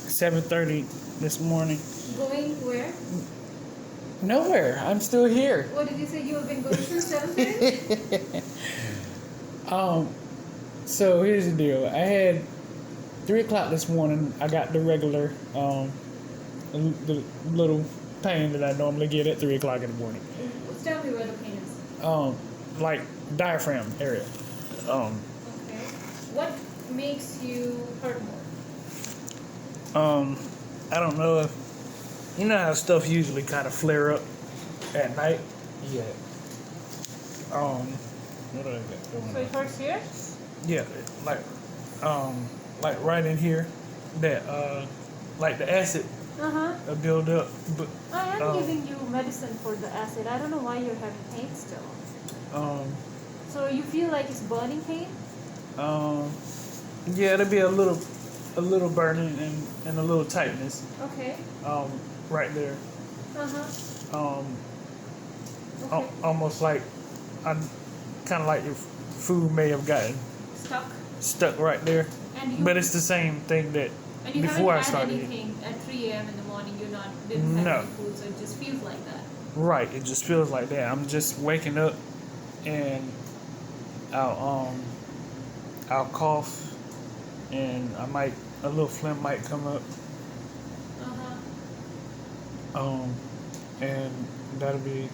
7:30 this morning. Going where? Nowhere. I'm still here. What did you say? You have been going since 7:30? So here's the deal. I had 3 o'clock this morning. I got the regular, the little pain that I normally get at 3 o'clock in the morning. Tell me where the pain is. Like diaphragm area. Okay. What makes you hurt more? I don't know if you know how stuff usually kind of flare up at night. Yeah. What do I got going So it hurts here? Yeah, like right in here, that like the acid build up. But I am giving you medicine for the acid. I don't know why you're having pain still. So you feel like it's burning pain? Yeah, there'll be a little burning and a little tightness. Okay. Right there. Okay. Almost like I'm kind of like your food may have gotten stuck right there. But it's the same thing that and you before I haven't had started. anything at 3 a.m. in the morning. Didn't have any food, so it just feels like that. Right, it just feels like that. I'm just waking up and I'll cough and a little phlegm might come up. And that'll be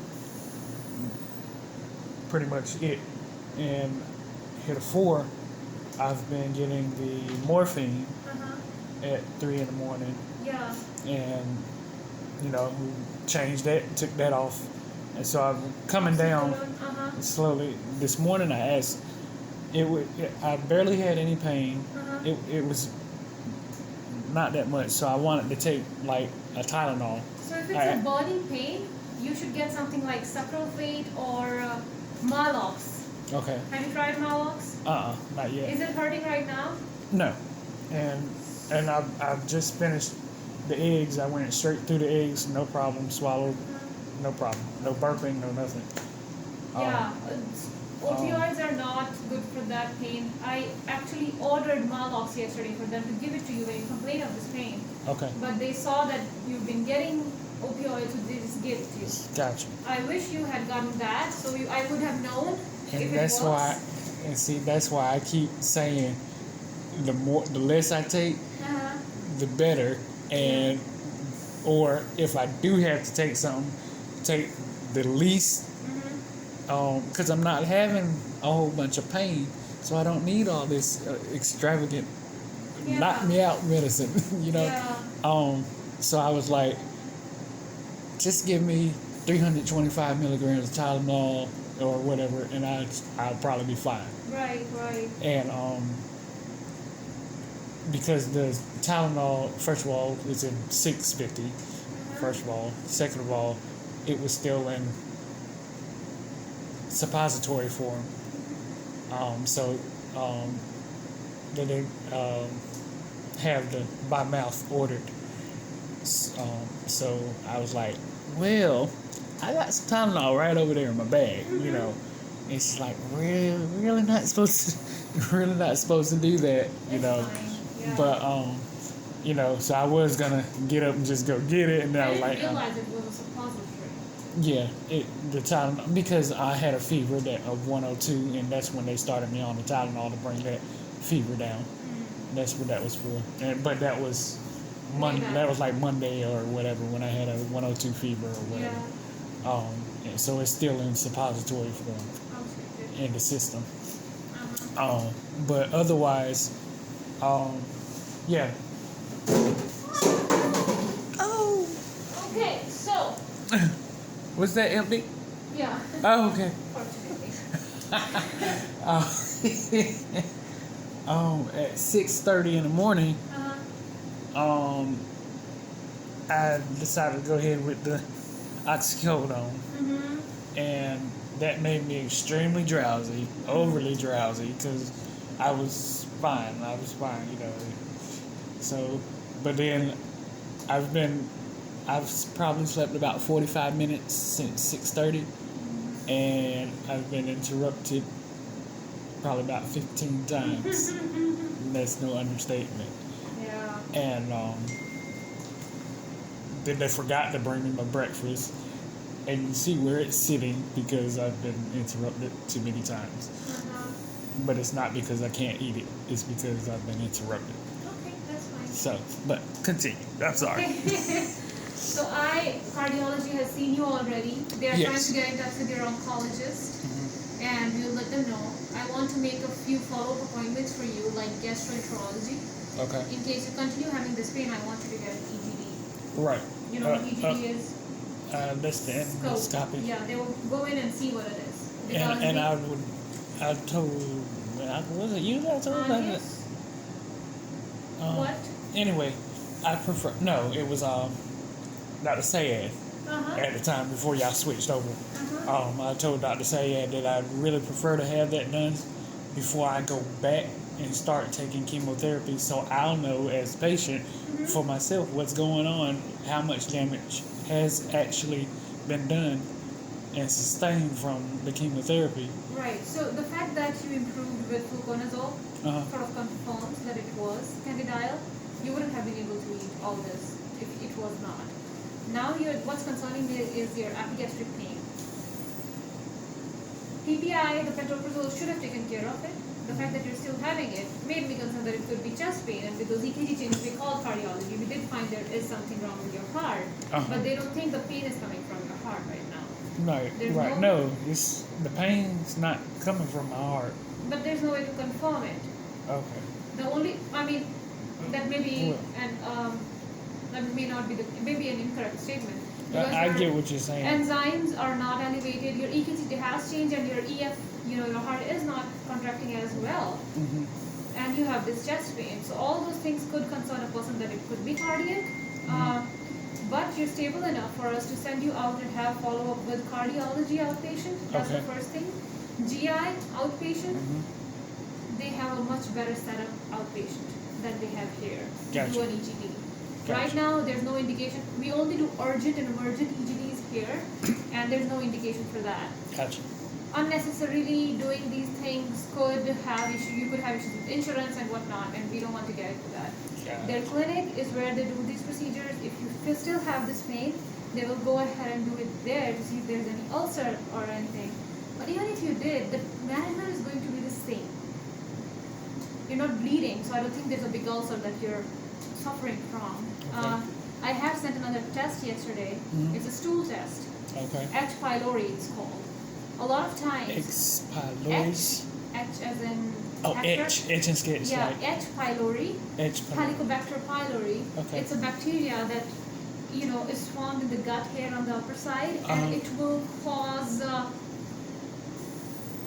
pretty much it. And heretofore, I've been getting the morphine at 3 in the morning. Yeah. And changed that, took that off, and so I'm coming down slowly. This morning I asked, I barely had any pain. It was not that much, so I wanted to take like a Tylenol. So if it's a burning pain, you should get something like Sucralfate or Maalox. Okay. Have you tried Maalox? Not yet. Is it hurting right now? No, and I've just finished the eggs. I went straight through the eggs, no problem. Swallowed, no problem. No burping, no nothing. Yeah, opioids are not good for that pain. I actually ordered Maalox yesterday for them to give it to you when you complain of this pain. Okay. But they saw that you've been getting opioids, so they just gave it to you. Gotcha. I wish you had gotten that, so I would have known. And that's why, that's why I keep saying, the less I take, the better. And or if I do have to take something, take the least, because I'm not having a whole bunch of pain, so I don't need all this extravagant knock me out medicine, So I was like, just give me 325 milligrams of Tylenol or whatever, and I'll probably be fine. Right. And because the Tylenol, first of all, was in 650. First of all, second of all, it was still in suppository form. They didn't have the by mouth ordered. So I was like, well, I got some Tylenol right over there in my bag, And she's like, really not supposed to do that, But so I was gonna get up and just go get it, and then I was like, realize it was a suppository. Yeah, the Tylenol, because I had a fever of 102, and that's when they started me on the Tylenol to bring that fever down. That's what that was for. But that was Monday. That was like Monday or whatever when I had a 102 fever or whatever. And so it's still in suppository form in the system. But otherwise, yeah. Oh. Okay, so. Was that empty? Yeah. Oh, okay. Fortunately. At 6:30 in the morning, I decided to go ahead with the oxycodone, and that made me extremely drowsy, overly drowsy, because I was fine. So, but then I've probably slept about 45 minutes since 6:30, and I've been interrupted probably about 15 times. That's no understatement. Yeah. And then they forgot to bring me my breakfast. And you see where it's sitting because I've been interrupted too many times. Uh-huh. But it's not because I can't eat it. It's because I've been interrupted. Okay, that's fine. So, but continue. I'm sorry. So cardiology has seen you already. They are trying to get in touch with your oncologist, and we'll let them know. I want to make a few follow-up appointments for you, like gastroenterology. Okay. In case you continue having this pain, I want you to get an EGD. Right. You know what EGD is? That's the endoscopy. Yeah, they will go in and see what it is. And I told, was it you that told that? Yes. What? Anyway, it was Dr. Sayed at the time before y'all switched over. I told Dr. Sayed that I'd really prefer to have that done before I go back and start taking chemotherapy, so I'll know as a patient for myself what's going on, how much damage has actually been done and sustained from the chemotherapy. Right. So the fact that you improved with fluconazole sort of confirms that it was candidial. You wouldn't have been able to eat all this if it was not. Now what's concerning me is your epigastric pain. PPI, the pantoprazole, should have taken care of it. The fact that you're still having it made me concerned that it could be chest pain, and with those EKG changes we called cardiology, we did find there is something wrong with your heart, but they don't think the pain is coming from your heart right now. Right. No, the pain's not coming from my heart. But there's no way to confirm it. Okay. That may be that may not be maybe an incorrect statement. I get what you're saying. Enzymes are not elevated. Your EKG has changed, and your EF, your heart is not contracting as well. And you have this chest pain. So all those things could concern a person that it could be cardiac. But you're stable enough for us to send you out and have follow-up with cardiology outpatient. That's the first thing. GI outpatient. They have a much better setup outpatient than they have here. Gotcha. Do an EGD. Gotcha. Right now, there's no indication. We only do urgent and emergent EGDs here, and there's no indication for that. Gotcha. Unnecessarily doing these things could have issues. You could have issues with insurance and whatnot, and we don't want to get into that. Yeah. Their clinic is where they do these procedures. If you still have this pain, they will go ahead and do it there to see if there's any ulcer or anything. But even if you did, the management is going to be the same. You're not bleeding, so I don't think there's a big ulcer that you're suffering from. Okay. I have sent another test yesterday. It's a stool test. Okay. H. pylori it's called. A lot of times. H. pylori. H as in. Etch and sketch. Yeah, right. H. pylori. H. pylori. Helicobacter pylori. Okay. It's a bacteria that is formed in the gut hair on the upper side, and it will cause.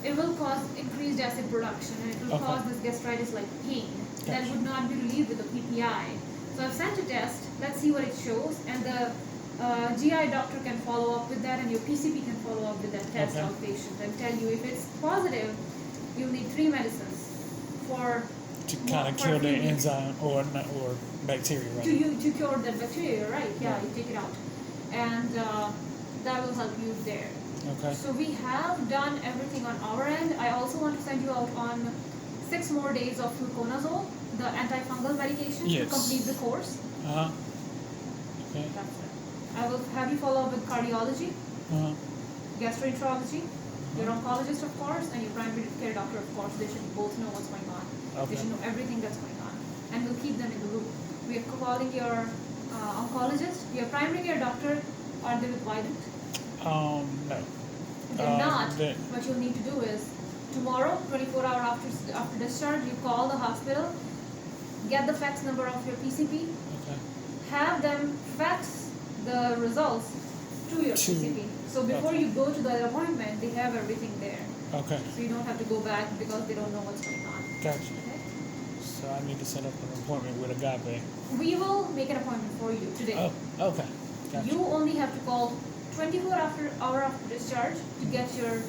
It will cause increased acid production, and it will cause this gastritis-like pain that would not be relieved with the PPI. So I've sent a test. Let's see what it shows, and the GI doctor can follow up with that, and your PCP can follow up with that test outpatient and tell you if it's positive. You'll need 3 medicines to kind of kill the enzyme or bacteria, right? To cure that bacteria, you're right? Yeah, you take it out, and that will help you there. Okay. So we have done everything on our end. I also want to send you out on 6 more days of fluconazole, the antifungal medication, to complete the course. Okay. That's it. I will have you follow up with cardiology, gastroenterology, your oncologist, of course, and your primary care doctor, of course. They should both know what's going on. They should know everything that's going on, and we'll keep them in the loop. We are calling your oncologist, your primary care doctor. Are they with Vidant? No. If they're not, what you'll need to do is tomorrow, 24 hours after discharge, you call the hospital, get the fax number of your PCP, have them fax the results to your PCP. So before you go to the appointment, they have everything there. Okay. So you don't have to go back because they don't know what's going on. Gotcha. Okay? So I need to set up an appointment with Agape. We will make an appointment for you today. Oh, okay. Gotcha. You only have to call 24 hours after discharge to get your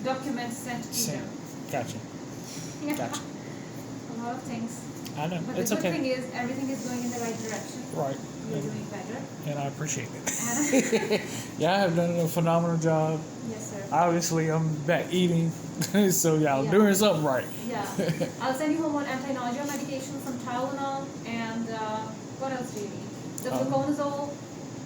documents sent to them. Gotcha. Yeah. Gotcha. A lot of things. I know. But It's the good okay. thing is everything is going in the right direction. Right. You're doing better. And I appreciate it. And Yeah, I have done a phenomenal job. yes, sir. Obviously, I'm back eating, so y'all Yeah. doing something right. Yeah. I'll send you home on anti-nausea medication, some Tylenol, and what else do you need? The fluconazole.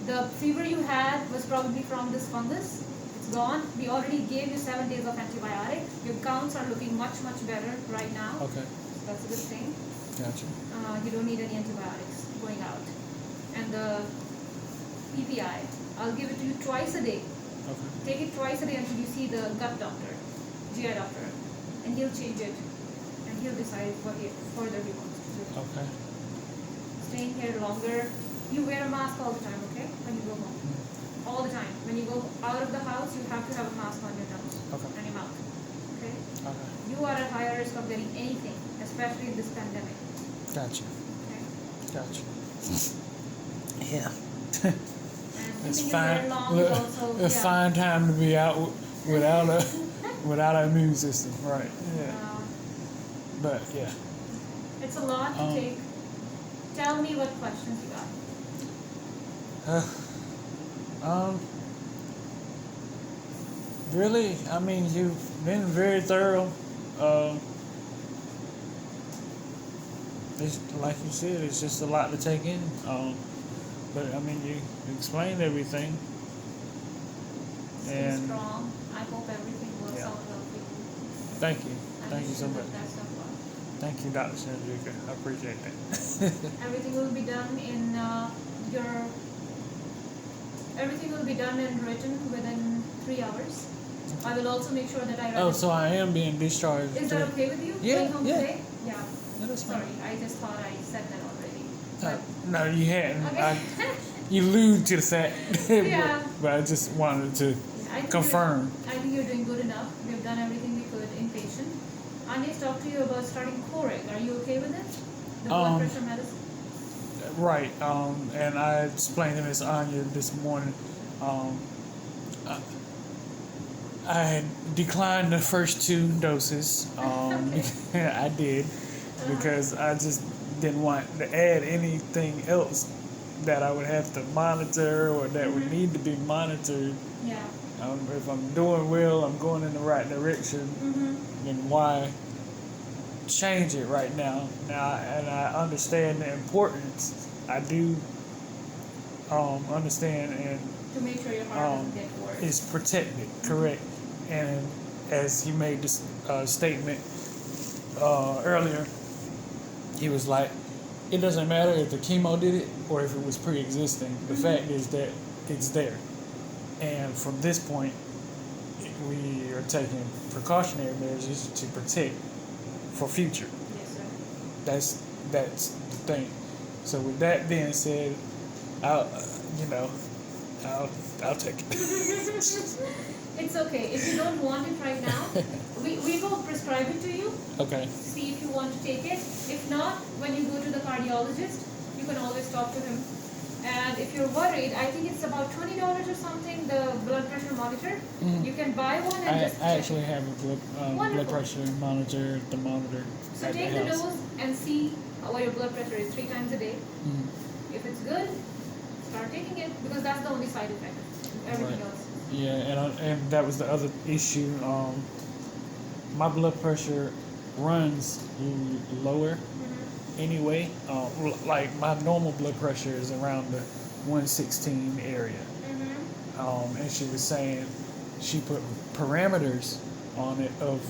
The fever you had was probably from this fungus. It's gone. We already gave you 7 days of antibiotics. Your counts are looking much, much better right now. Okay. That's a good thing. Gotcha. You don't need any antibiotics going out. And the PPI, I'll give it to you twice a day. Okay. Take it twice a day until you see the gut doctor, GI doctor, and he'll change it, and he'll decide what further he wants to do. Okay. Staying here longer, you wear a mask all the time, okay? When you go home, all the time. When you go out of the house, you have to have a mask on your nose and your mouth, okay? Okay. You are at higher risk of getting anything, especially in this pandemic. Gotcha. Okay? Gotcha. Yeah. And It's keeping fine. your hair long is also, A fine time to be out without a without an immune system, right? Yeah. But yeah. It's a lot to take. Tell me what questions you got. Really, I mean, you've been very thorough. It's, like you said, it's just a lot to take in. But I mean, you explained everything. Stay And strong. I hope everything works out well for you. thank you. I Thank you wish so the much. best of luck. Thank you, Dr. Sandrika. I appreciate that. Everything will be done in everything will be done and written within 3 hours. I will also make sure that I write. Oh, so I am being discharged. Is that okay with you? Yeah, Going home yeah. today? Yeah. Yeah, that's fine. Sorry, I just thought I said that already. But No, you hadn't. okay. You allude to the fact. Yeah. But I just wanted to I think confirm. I think you're doing good enough. We've done everything we could inpatient. I need to talk to you about starting Coreg. Are you okay with it? The blood pressure medicine? Right. And I explained to Miss Anya this morning. I had declined the first 2 doses. I did because I just didn't want to add anything else that I would have to monitor or that would need to be monitored. Yeah. If I'm doing well, I'm going in the right direction, then why change it right now? And I understand the importance. I do understand, and To make sure your heart doesn't get worse. is protected, correct. And as he made this statement earlier, he was like, it doesn't matter if the chemo did it or if it was pre-existing. The fact is that it's there. And from this point, we are taking precautionary measures to protect for future. Yes, sir. That's the thing. So with that being said, I'll take it. It's okay. If you don't want it right now, we will prescribe it to you. Okay. See if you want to take it. If not, when you go to the cardiologist, you can always talk to him. And if you're worried, I think it's about $20 or something, the blood pressure monitor. You can buy one and just check. I actually have a blood Wonderful. pressure monitor, thermometer. So at take the the house. dose and see what your blood pressure is 3 times a day. If it's good, start taking it because that's the only side effect. Everything Right. else. Yeah, and that was the other issue. My blood pressure runs lower anyway. Like my normal blood pressure is around the 116 area. And she was saying she put parameters on it of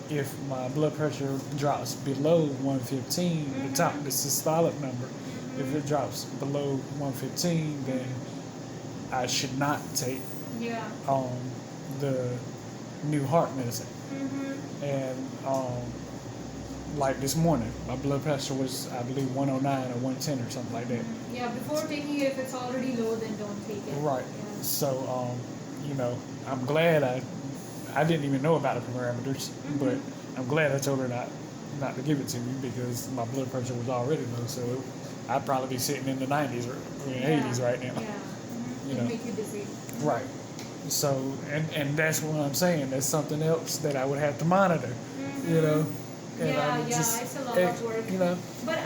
if my blood pressure drops below 115, the systolic number, if it drops below 115, then I should not take Yeah. the new heart medicine. And like this morning, my blood pressure was, I believe, 109 or 110 or something like that. Yeah, before taking it, if it's already low, then don't take it. Right. Yeah. So, I'm glad I didn't even know about the parameters, but I'm glad I told her not to give it to me because my blood pressure was already low. So I'd probably be sitting in the 90s or 80s right now. Yeah. You It'll know. make you dizzy. Right. So, and that's what I'm saying. That's something else that I would have to monitor, and I'm it's a lot of work. You know. But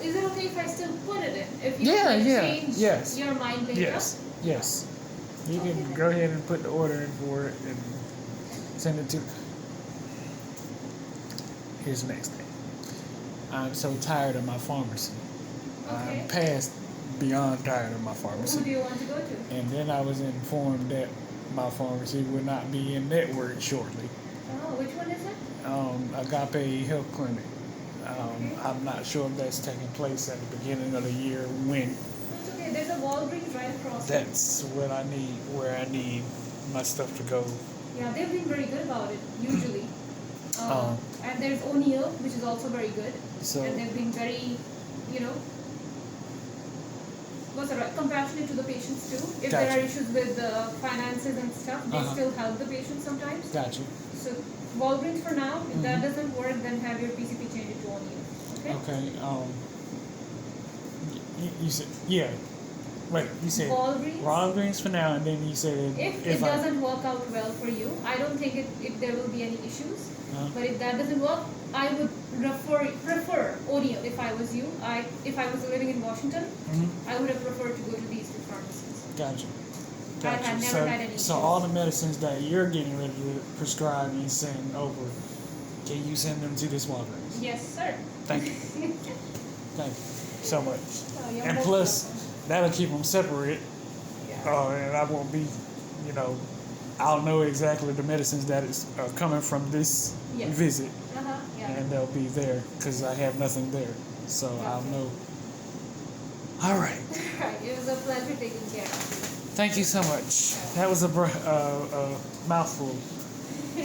is it okay if I still put it in? If you change your mind later? Yes. You can go ahead and put the order in for it and send it to. Here's the next thing. I'm so tired of my pharmacy. Okay. I'm past beyond tired of my pharmacy. Who do you want to go to? And then I was informed that my pharmacy will not be in network shortly. Oh, which one is it? Agape Health Clinic. I'm not sure if that's taking place at the beginning of the year when. It's okay. There's a Walgreens right across. That's what I need, where I need my stuff to go. Yeah, they've been very good about it, usually. And there's O'Neill, which is also very good. And they've been very, compassionate to the patients too. If there are issues with finances and stuff, they still help the patients sometimes. Gotcha. So Walgreens for now. If that doesn't work, then have your PCP change it to O'Neill. Okay. You said Wait, you said Walgreens for now, and then you said if it doesn't work out well for you, I don't think if there will be any issues. But if that doesn't work, I would prefer O'Neill if I was you. If I was living in Washington, I would have preferred to go to these two pharmacies. Gotcha. I have never had any issues. So all the medicines that you're getting ready to prescribe and send over, can you send them to this Walgreens? Yes, sir. Thank you. Thank you so much. And plus, that'll keep them separate. Yeah. And I won't be, I'll know exactly the medicines that is coming from this visit. And they'll be there because I have nothing there. So I'll know. All right. It was a pleasure taking care of you. Thank you so much. That was a mouthful.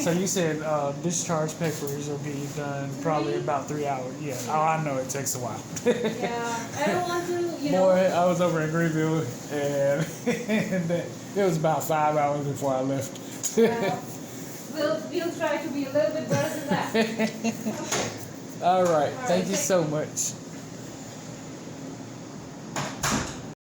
So you said discharge papers will be done probably about 3 hours. Yeah. Oh, I know it takes a while. I don't want to, Boy, I was over in Greenville, and it was about 5 hours before I left. We'll try to be a little bit better than that. All right. Thank you so much.